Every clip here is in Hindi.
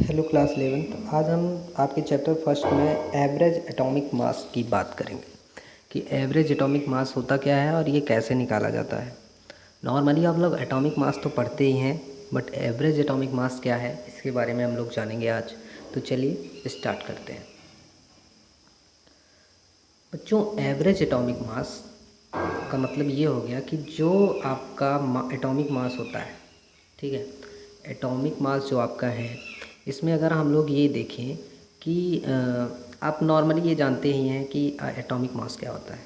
Hello class 11th। आज हम आपके चैप्टर फर्स्ट में एवरेज एटॉमिक मास की बात करेंगे कि एवरेज एटॉमिक मास होता क्या है और ये कैसे निकाला जाता है। नॉर्मली आप लोग एटॉमिक मास तो पढ़ते ही हैं, बट एवरेज एटॉमिक मास क्या है इसके बारे में हम लोग जानेंगे आज। तो चलिए स्टार्ट करते हैं। बच्चों, एवरेज एटॉमिक मास का मतलब ये हो गया कि जो आपका एटॉमिक मास होता है, ठीक है, एटॉमिक मास जो आपका है, इसमें अगर हम लोग ये देखें कि आप नॉर्मली ये जानते ही हैं कि एटॉमिक मास क्या होता है,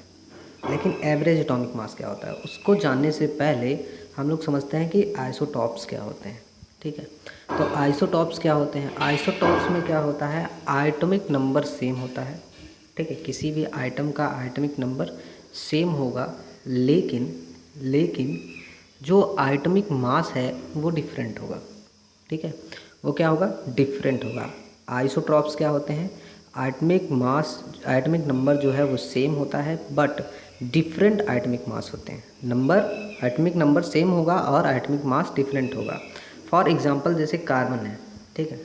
लेकिन एवरेज एटॉमिक मास क्या होता है उसको जानने से पहले हम लोग समझते हैं कि आइसोटॉप्स क्या होते हैं। ठीक है, तो आइसोटॉप्स क्या होते हैं। आइसोटॉप्स में क्या होता है, आइटमिक नंबर सेम होता है। ठीक है, किसी भी आइटम का आइटमिक नंबर सेम होगा, लेकिन लेकिन जो आइटमिक मास है वो डिफरेंट होगा। ठीक है, वो क्या होगा, डिफरेंट होगा। आइसोट्रॉप्स क्या होते हैं, आइटमिक मास, आइटमिक नंबर जो है वो सेम होता है, बट डिफरेंट आइटमिक मास होते हैं। नंबर, आइटमिक नंबर सेम होगा और आइटमिक मास डिफरेंट होगा। फॉर एग्जांपल जैसे कार्बन है, ठीक है,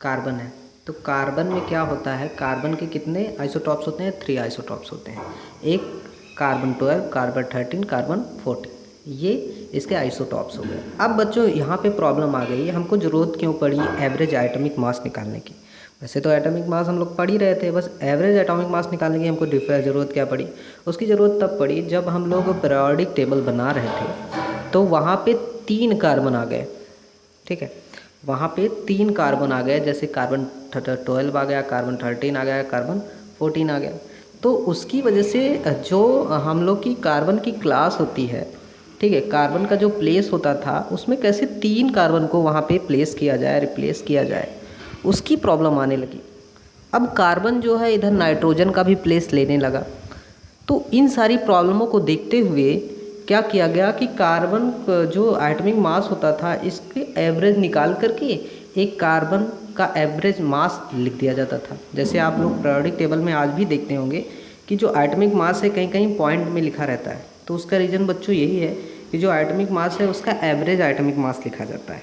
कार्बन है, तो कार्बन में क्या होता है, कार्बन के कितने आइसोटॉप्स होते हैं, 3 आइसोटॉप्स होते हैं। एक कार्बन 12, कार्बन 13, कार्बन 14, ये इसके आइसोटॉप्स हो गए। अब बच्चों यहाँ पे प्रॉब्लम आ गई, हमको ज़रूरत क्यों पड़ी एवरेज एटॉमिक मास निकालने की। वैसे तो एटॉमिक मास हम लोग पढ़ ही रहे थे, बस एवरेज एटॉमिक मास निकालने की हमको ज़रूरत क्या पड़ी। उसकी ज़रूरत तब पड़ी जब हम लोग पीरियोडिक टेबल बना रहे थे, तो वहाँ पे 3 कार्बन आ गए। ठीक है, वहाँ पे 3 कार्बन आ गए, जैसे कार्बन 12 आ गया, कार्बन 13 आ गया, कार्बन 14 आ गया। तो उसकी वजह से जो हम लोग की कार्बन की क्लास होती है, ठीक है, कार्बन का जो प्लेस होता था उसमें कैसे 3 कार्बन को वहाँ पे प्लेस किया जाए, रिप्लेस किया जाए, उसकी प्रॉब्लम आने लगी। अब कार्बन जो है इधर नाइट्रोजन का भी प्लेस लेने लगा। तो इन सारी प्रॉब्लमों को देखते हुए क्या किया गया कि कार्बन जो एटॉमिक मास होता था इसके एवरेज निकाल करके एक कार्बन का एवरेज मास लिख दिया जाता था। जैसे आप लोग पीरियोडिक टेबल में आज भी देखते होंगे कि जो एटॉमिक मास है कहीं कहीं पॉइंट में लिखा रहता है, तो उसका रीज़न बच्चों यही है कि जो एटॉमिक मास है उसका एवरेज एटॉमिक मास लिखा जाता है।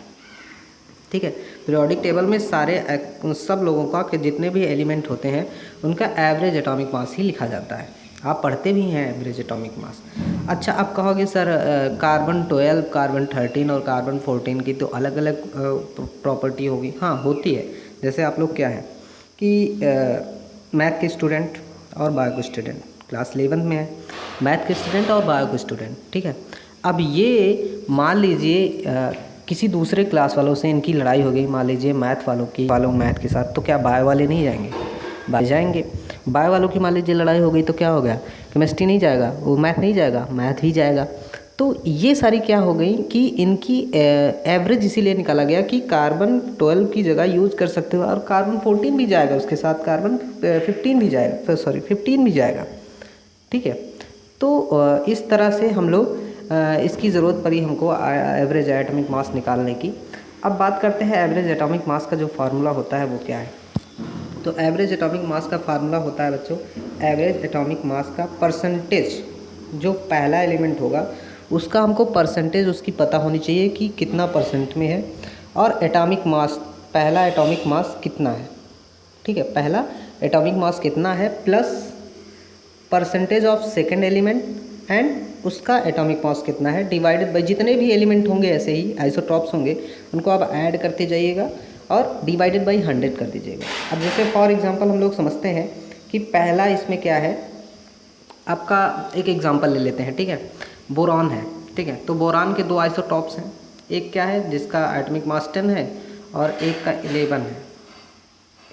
ठीक है, पीरियोडिक टेबल में सारे सब लोगों का कि जितने भी एलिमेंट होते हैं उनका एवरेज एटॉमिक मास ही लिखा जाता है। आप पढ़ते भी हैं एवरेज एटॉमिक मास। अच्छा, आप कहोगे सर कार्बन 12, कार्बन 13 और कार्बन 14 की तो अलग अलग प्रॉपर्टी होगी। हाँ, होती है। जैसे आप लोग क्या है कि मैथ के स्टूडेंट और बायो के स्टूडेंट, क्लास 11 में है, मैथ के स्टूडेंट और बायो के स्टूडेंट। ठीक है, अब ये मान लीजिए किसी दूसरे क्लास वालों से इनकी लड़ाई हो गई, मान लीजिए मैथ वालों मैथ के साथ, तो क्या बायो वाले नहीं जाएंगे, बायो जाएंगे। बायो वालों की मान लीजिए लड़ाई हो गई तो क्या हो गया, केमिस्ट्री नहीं जाएगा, वो मैथ नहीं जाएगा, मैथ भी जाएगा। तो ये सारी क्या हो गई कि इनकी एवरेज इसीलिए निकाला गया कि कार्बन 12 की जगह यूज कर सकते हो और कार्बन 14 भी जाएगा, उसके साथ कार्बन 15 भी जाएगा, सॉरी 15 भी जाएगा। ठीक है, तो इस तरह से हम लोग इसकी ज़रूरत पड़ी हमको एवरेज एटॉमिक मास निकालने की। अब बात करते हैं एवरेज एटॉमिक मास का जो फार्मूला होता है वो क्या है। तो एवरेज एटॉमिक मास का फार्मूला होता है बच्चों, एवरेज एटॉमिक मास का परसेंटेज, जो पहला एलिमेंट होगा उसका हमको परसेंटेज उसकी पता होनी चाहिए कि कितना परसेंट में है, और एटॉमिक मास, पहला एटॉमिक मास कितना है। ठीक है, पहला एटॉमिक मास कितना है plus percentage of second element and उसका एटॉमिक मास कितना है, डिवाइडेड बाई जितने भी एलिमेंट होंगे ऐसे ही आइसोटॉप्स होंगे उनको आप ऐड करते जाइएगा और डिवाइडेड बाई 100 कर दीजिएगा। अब जैसे फॉर एग्जांपल हम लोग समझते हैं कि पहला इसमें क्या है, आपका एक एग्जांपल ले लेते हैं। ठीक है, बोरॉन है। ठीक है, तो बोरॉन के 2 आइसोटॉप्स हैं, एक क्या है जिसका एटॉमिक मास 10 है और एक का 11 है,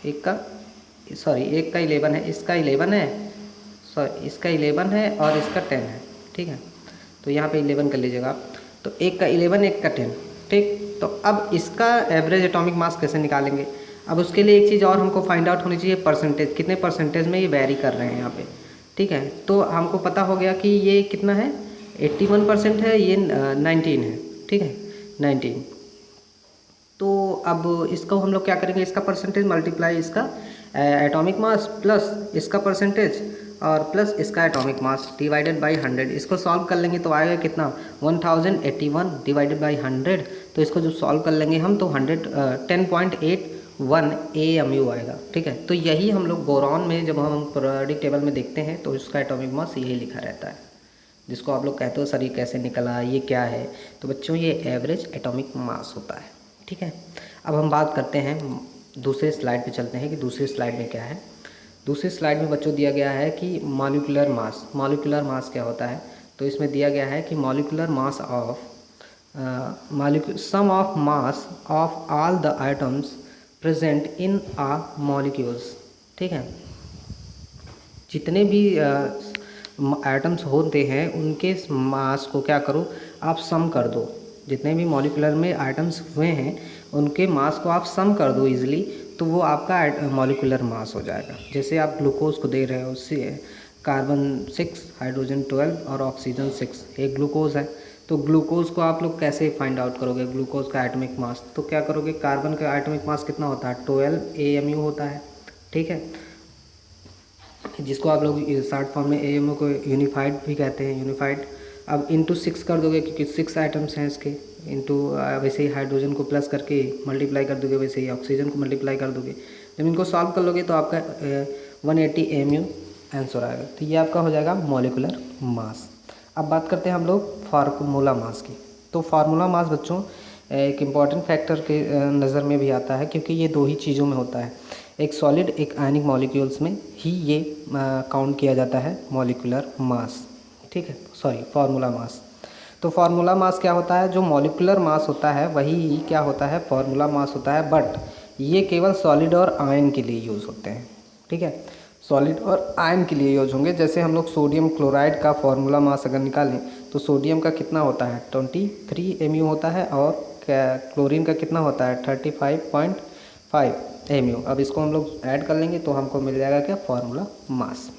एक का 11 है, इसका 11 है, सॉरी इसका 11 है और इसका 10 है। ठीक है, तो यहाँ पे 11 कर लीजिएगा आप, तो एक का 11, एक का 10। ठीक, तो अब इसका एवरेज एटॉमिक मास कैसे निकालेंगे। अब उसके लिए एक चीज़ और हमको फाइंड आउट होनी चाहिए, परसेंटेज, कितने परसेंटेज में ये वेरी कर रहे हैं यहाँ पे। ठीक है, तो हमको पता हो गया कि ये कितना है, 81% है, ये 19 है। ठीक है, 19। तो अब इसको हम लोग क्या करेंगे, इसका परसेंटेज मल्टीप्लाई इसका एटॉमिक मास प्लस इसका परसेंटेज और प्लस इसका एटॉमिक मास डिवाइडेड बाई 100। इसको सॉल्व कर लेंगे तो आएगा कितना, 1081 डिवाइडेड बाई 100। तो इसको जो सॉल्व कर लेंगे हम तो 10.8 1 AMU आएगा। ठीक है, तो यही हम लोग बोरॉन में जब हम पीरियोडिक टेबल में देखते हैं तो उसका एटॉमिक मास यही लिखा रहता है, जिसको आप लोग कहते हो सर ये कैसे निकला, ये क्या है। तो बच्चों ये एवरेज एटॉमिक मास होता है। ठीक है, अब हम बात करते हैं दूसरे स्लाइड पे चलते हैं कि दूसरी स्लाइड में क्या है। दूसरी स्लाइड में बच्चों दिया गया है कि मॉलिक्यूलर मास। मॉलिक्यूलर मास क्या होता है, तो इसमें दिया गया है कि molecular mass of sum of mass of all the items present in a molecules. ठीक है, जितने भी एटम्स होते हैं उनके मास को क्या करो आप सम कर दो। जितने भी मॉलिक्यूलर में आइटम्स हुए हैं उनके मास को आप सम कर दो इजीली, तो वो आपका मॉलिक्यूलर मास हो जाएगा। जैसे आप ग्लूकोज को दे रहे हो, उससे कार्बन 6, हाइड्रोजन 12 और ऑक्सीजन 6, एक ग्लूकोज है। तो ग्लूकोज को आप लोग कैसे फाइंड आउट करोगे ग्लूकोज का एटॉमिक मास, तो क्या करोगे, कार्बन का एटॉमिक मास कितना होता है 12 AMU होता है। ठीक है, जिसको आप लोग शॉर्ट फॉर्म में AMU को यूनिफाइड भी कहते हैं, यूनिफाइड। अब इंटू 6 कर दोगे क्योंकि 6 आइटम्स हैं इसके, इंटू वैसे ही हाइड्रोजन को प्लस करके मल्टीप्लाई कर दोगे, वैसे ही ऑक्सीजन को मल्टीप्लाई कर दोगे। जब इनको सॉल्व कर लोगे तो आपका 180 AMU आंसर आएगा। तो ये आपका हो जाएगा मॉलिक्यूलर मास। अब बात करते हैं हम लोग फार्मूला मास की। तो फार्मूला मास बच्चों एक इम्पॉर्टेंट फैक्टर के नज़र में भी आता है, क्योंकि ये दो ही चीज़ों में होता है, एक सॉलिड एक आयनिक मॉलिक्यूल्स में ही ये काउंट किया जाता है मॉलिक्यूलर मास। ठीक है, सॉरी फार्मूला मास। तो फार्मूला मास क्या होता है, जो मॉलिक्यूलर मास होता है वही क्या होता है फार्मूला मास होता है, बट ये केवल सॉलिड और आयन के लिए यूज़ होते हैं। ठीक है, सॉलिड और आयन के लिए यूज होंगे। जैसे हम लोग सोडियम क्लोराइड का फार्मूला मास अगर निकालें तो सोडियम का कितना होता है 23 AMU होता है, और क्लोरीन का कितना होता है 35.5 AMU। अब इसको हम लोग ऐड कर लेंगे तो हमको मिल जाएगा क्या फार्मूला मास।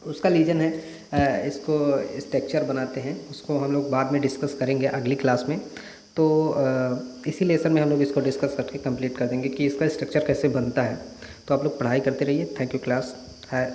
उसका रीज़न है इसको स्ट्रक्चर बनाते हैं, उसको हम लोग बाद में डिस्कस करेंगे अगली क्लास में। तो इसी लेसन में हम लोग इसको डिस्कस करके कंप्लीट कर देंगे कि इसका स्ट्रक्चर कैसे बनता है। तो आप लोग पढ़ाई करते रहिए। थैंक यू क्लास है।